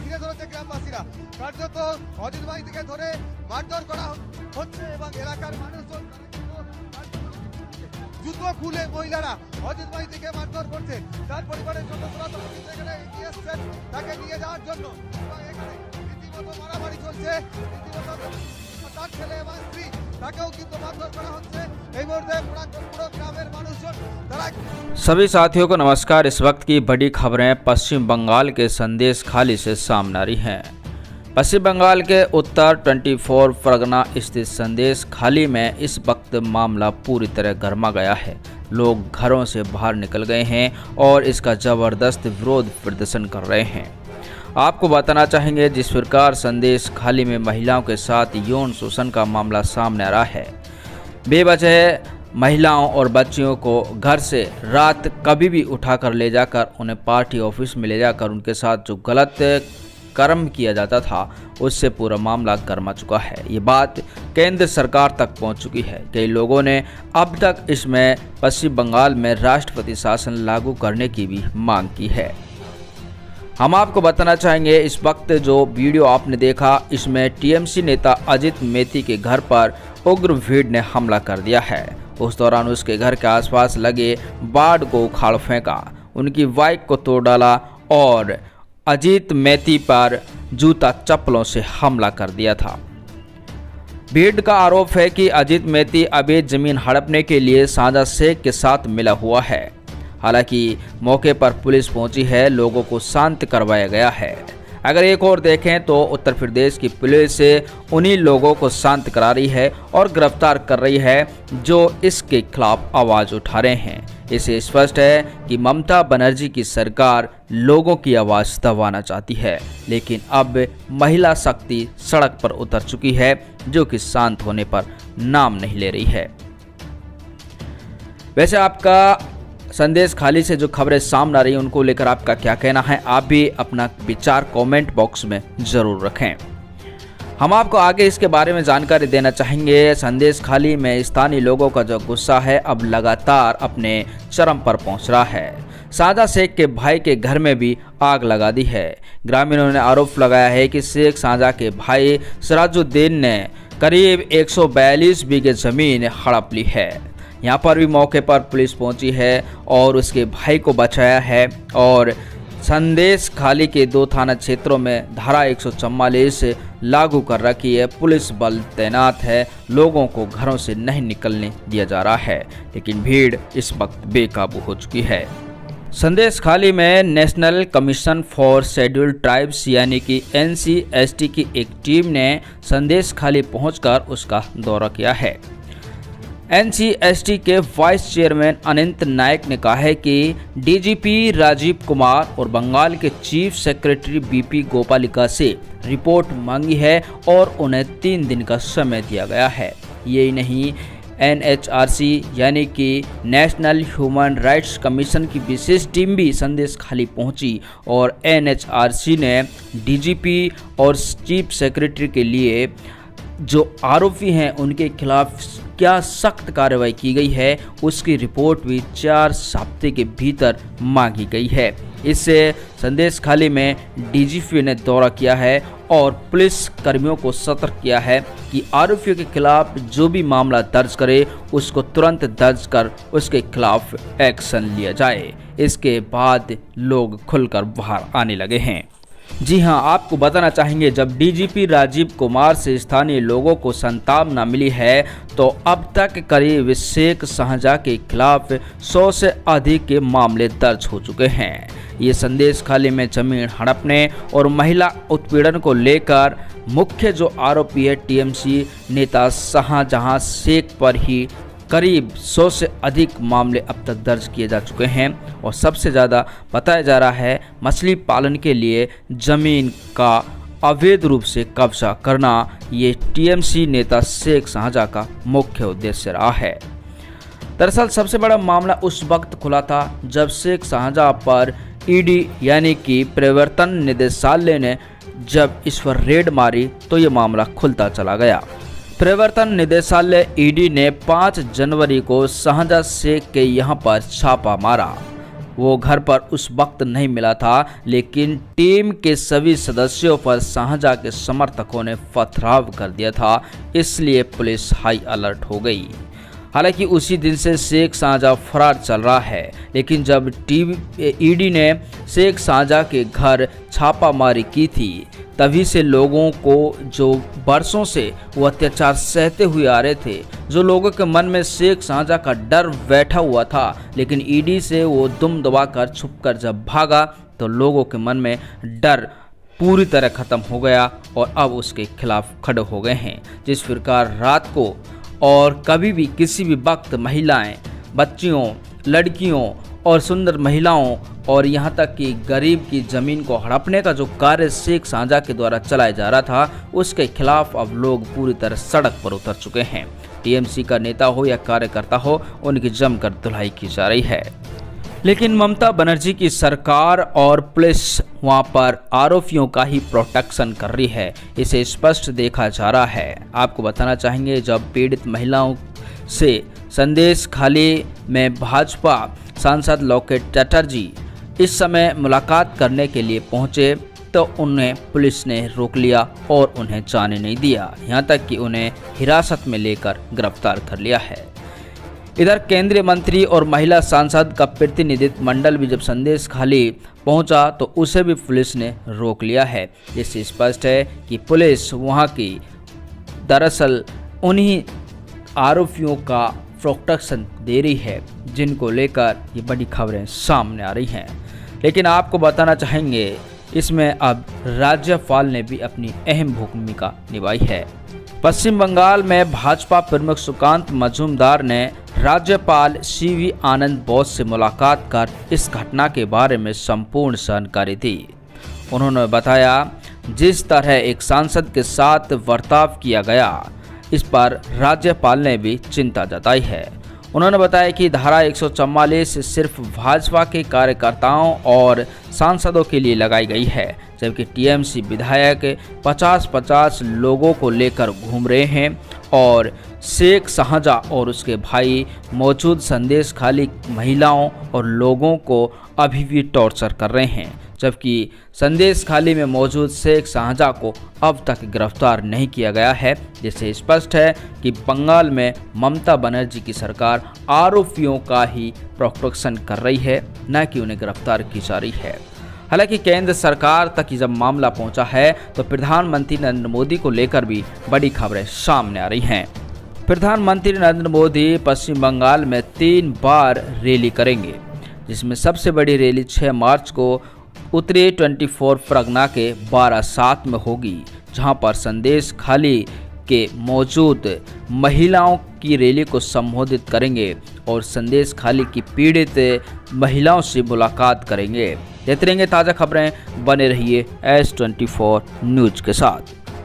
ঘিরে ধরেছে গ্রামবাসীরা। কার্যত অজিত মাইতিকে ধরে মারধর করা হচ্ছে এবং এলাকার মানুষজন জুতো খুলে মহিলারা অজিত মাইতিকে মারধর করছে। তার পরিবারের সদস্যরা এখানে এগিয়ে এসছেন তাকে নিয়ে যাওয়ার জন্য এবং এখানে রীতিমতো মারামারি চলছে। রীতিমতো তার ছেলে এবং স্ত্রী তাকেও কিন্তু মারধর করা হচ্ছে। এই মুহূর্তে পুরো গ্রামের মানুষজন তারা। सभी साथियों को नमस्कार। इस वक्त की बड़ी खबरें पश्चिम बंगाल के संदेश खाली से सामने आ रही हैं। पश्चिम बंगाल के उत्तर 24 परगना स्थित संदेश खाली में इस वक्त मामला पूरी तरह गर्मा गया है। लोग घरों से बाहर निकल गए हैं और इसका ज़बरदस्त विरोध प्रदर्शन कर रहे हैं। आपको बताना चाहेंगे जिस प्रकार संदेश खाली में महिलाओं के साथ यौन शोषण का मामला सामने आ रहा है। बेवजह महिलाओं और बच्चियों को घर से रात कभी भी उठाकर ले जाकर उन्हें पार्टी ऑफिस में ले जाकर उनके साथ जो गलत कर्म किया जाता था उससे पूरा मामला गर्मा चुका है। ये बात केंद्र सरकार तक पहुंच चुकी है। कई लोगों ने अब तक इसमें पश्चिम बंगाल में राष्ट्रपति शासन लागू करने की भी मांग की है। हम आपको बताना चाहेंगे इस वक्त जो वीडियो आपने देखा इसमें टीएमसी नेता अजित मैती के घर पर उग्र भीड़ ने हमला कर दिया है। उस दौरान उसके घर के आसपास लगे बाड़ को उखाड़ फेंका, उनकी बाइक को तोड़ डाला और अजित मैती पर जूता चप्पलों से हमला कर दिया था। भीड़ का आरोप है कि अजित मैती अवैध जमीन हड़पने के लिए साजा शेख के साथ मिला हुआ है। हालांकि मौके पर पुलिस पहुंची है, लोगों को शांत करवाया गया है। अगर एक और देखें तो उत्तर प्रदेश की पुलिस उन्हीं लोगों को शांत करा रही है और गिरफ्तार कर रही है जो इसके खिलाफ आवाज़ उठा रहे हैं। इससे स्पष्ट है कि ममता बनर्जी की सरकार लोगों की आवाज़ दबाना चाहती है, लेकिन अब महिला शक्ति सड़क पर उतर चुकी है जो कि शांत होने पर नाम नहीं ले रही है। वैसे आपका संदेश खाली से जो खबरें सामने आ रही हैं उनको लेकर आपका क्या कहना है? आप भी अपना विचार कमेंट बॉक्स में ज़रूर रखें। हम आपको आगे इसके बारे में जानकारी देना चाहेंगे। संदेश खाली में स्थानीय लोगों का जो गुस्सा है अब लगातार अपने चरम पर पहुंच रहा है। साजा शेख के भाई के घर में भी आग लगा दी है। ग्रामीणों ने आरोप लगाया है कि शेख साजा के भाई सिराजुद्दीन ने करीब 142 बीघे ज़मीन हड़प ली है। यहाँ पर भी मौके पर पुलिस पहुंची है और उसके भाई को बचाया है और संदेश खाली के 2 थाना क्षेत्रों में धारा 144 लागू कर रखी है। पुलिस बल तैनात है, लोगों को घरों से नहीं निकलने दिया जा रहा है, लेकिन भीड़ इस वक्त बेकाबू हो चुकी है। संदेश खाली में national commission for scheduled tribes यानी कि NCST की एक टीम ने संदेश खाली पहुंचकर उसका दौरा किया है। NCST के वाइस चेयरमैन अनंत नायक ने कहा है कि DGP राजीव कुमार और बंगाल के चीफ सेक्रेटरी BP गोपालिका से रिपोर्ट मांगी है और उन्हें 3 दिन का समय दिया गया है। यही नहीं, NHRC यानी कि नेशनल ह्यूमन राइट्स कमीशन की विशेष टीम भी संदेश खाली पहुंची और NHRC ने DGP और चीफ सेक्रेटरी के लिए जो आरोपी हैं उनके खिलाफ क्या सख्त कार्रवाई की गई है उसकी रिपोर्ट भी 4 हफ्ते के भीतर मांगी गई है। इससे संदेश खाली में DGP ने दौरा किया है और पुलिस कर्मियों को सतर्क किया है कि आरोपियों के खिलाफ जो भी मामला दर्ज करे उसको तुरंत दर्ज कर उसके खिलाफ एक्शन लिया जाए। इसके बाद लोग खुलकर बाहर आने लगे हैं। जी हां, आपको बताना चाहेंगे जब DGP राजीव कुमार से स्थानीय लोगों को सांत्वना मिली है तो अब तक करीब शेख शाहजहां के खिलाफ 100 से अधिक के मामले दर्ज हो चुके हैं। ये संदेश खाली में जमीन हड़पने और महिला उत्पीड़न को लेकर मुख्य जो आरोपी है TMC नेता शाहजहां शेख पर ही करीब 100 से अधिक मामले अब तक दर्ज किए जा चुके हैं और सबसे ज़्यादा बताया जा रहा है मछली पालन के लिए ज़मीन का अवैध रूप से कब्जा करना ये TMC नेता शेख शाहजहां का मुख्य उद्देश्य रहा है। दरअसल सबसे बड़ा मामला उस वक्त खुला था जब शेख शाहजहां पर ED यानी कि प्रवर्तन निदेशालय ने जब इस पर रेड मारी तो ये मामला खुलता चला गया। प्रवर्तन निदेशालय ED ने 5 जनवरी को शाहजहां शेख के यहां पर छापा मारा। वो घर पर उस वक्त नहीं मिला था, लेकिन टीम के सभी सदस्यों पर शाहजहां के समर्थकों ने पथराव कर दिया था, इसलिए पुलिस हाई अलर्ट हो गई। हालांकि उसी दिन से शेख शाहजहां फरार चल रहा है, लेकिन जब ईडी ने शेख शाहजहां के घर छापामारी की थी, तभी से लोगों को जो बरसों से वो अत्याचार सहते हुए आ रहे थे, जो लोगों के मन में शेख शाहजहां का डर बैठा हुआ था, लेकिन ईडी से वो दुम दबाकर छुपकर जब भागा तो लोगों के मन में डर पूरी तरह ख़त्म हो गया और अब उसके खिलाफ खड़े हो गए हैं। जिस प्रकार रात को और कभी भी किसी भी वक्त महिलाएं, बच्चियों, लड़कियों और सुंदर महिलाओं और यहाँ तक कि गरीब की ज़मीन को हड़पने का जो कार्य शेख शाहजहां के द्वारा चलाया जा रहा था, उसके खिलाफ अब लोग पूरी तरह सड़क पर उतर चुके हैं। टीएमसी का नेता हो या कार्यकर्ता हो, उनकी जमकर धुलाई की जा रही है। लेकिन ममता बनर्जी की सरकार और पुलिस वहां पर आरोपियों का ही प्रोटेक्शन कर रही है, इसे स्पष्ट देखा जा रहा है। आपको बताना चाहेंगे, जब पीड़ित महिलाओं से संदेश खाली में भाजपा सांसद लोकेट चटर्जी इस समय मुलाकात करने के लिए पहुंचे तो उन्हें पुलिस ने रोक लिया और उन्हें जाने नहीं दिया, यहां तक कि उन्हें हिरासत में लेकर गिरफ्तार कर लिया है। इधर केंद्रीय मंत्री और महिला सांसद का प्रतिनिधित्व मंडल भी जब संदेश खाली पहुंचा तो उसे भी पुलिस ने रोक लिया है, जिससे स्पष्ट है कि पुलिस वहां की दरअसल उन्हीं आरोपियों का प्रोटेक्शन दे रही है, जिनको लेकर ये बड़ी खबरें सामने आ रही हैं। लेकिन आपको बताना चाहेंगे, इसमें अब राज्यपाल ने भी अपनी अहम भूमिका निभाई है। पश्चिम बंगाल में भाजपा प्रमुख सुकांत मजूमदार ने राज्यपाल सीवी आनंद बोस से मुलाकात कर इस घटना के बारे में संपूर्ण जानकारी दी। उन्होंने बताया, जिस तरह एक सांसद के साथ बर्ताव किया गया, इस पर राज्यपाल ने भी चिंता जताई है। उन्होंने बताया कि धारा 144 सिर्फ भाजपा के कार्यकर्ताओं और सांसदों के लिए लगाई गई है, जबकि टीएमसी विधायक 50-50 लोगों को लेकर घूम रहे हैं और शेख शाहजहां और उसके भाई मौजूद संदेश खाली महिलाओं और लोगों को अभी भी टॉर्चर कर रहे हैं, जबकि संदेश खाली में मौजूद शेख शाहजहां को अब तक गिरफ्तार नहीं किया गया है, जिससे स्पष्ट है कि बंगाल में ममता बनर्जी की सरकार आरोपियों का ही प्रोटेक्शन कर रही है, न कि उन्हें गिरफ्तार की जा रही है। हालांकि केंद्र सरकार तक जब मामला पहुंचा है तो प्रधानमंत्री नरेंद्र मोदी को लेकर भी बड़ी खबरें सामने आ रही हैं। प्रधानमंत्री नरेंद्र मोदी पश्चिम बंगाल में 3 बार रैली करेंगे, जिसमें सबसे बड़ी रैली 6 मार्च को उत्तरी 24 परगना के बारासात में होगी, जहां पर संदेश खाली के मौजूद महिलाओं की रैली को संबोधित करेंगे और संदेश खाली की पीड़ित महिलाओं से मुलाकात करेंगे। देते रहेंगे ताज़ा खबरें, बने रहिए S24 न्यूज़ के साथ।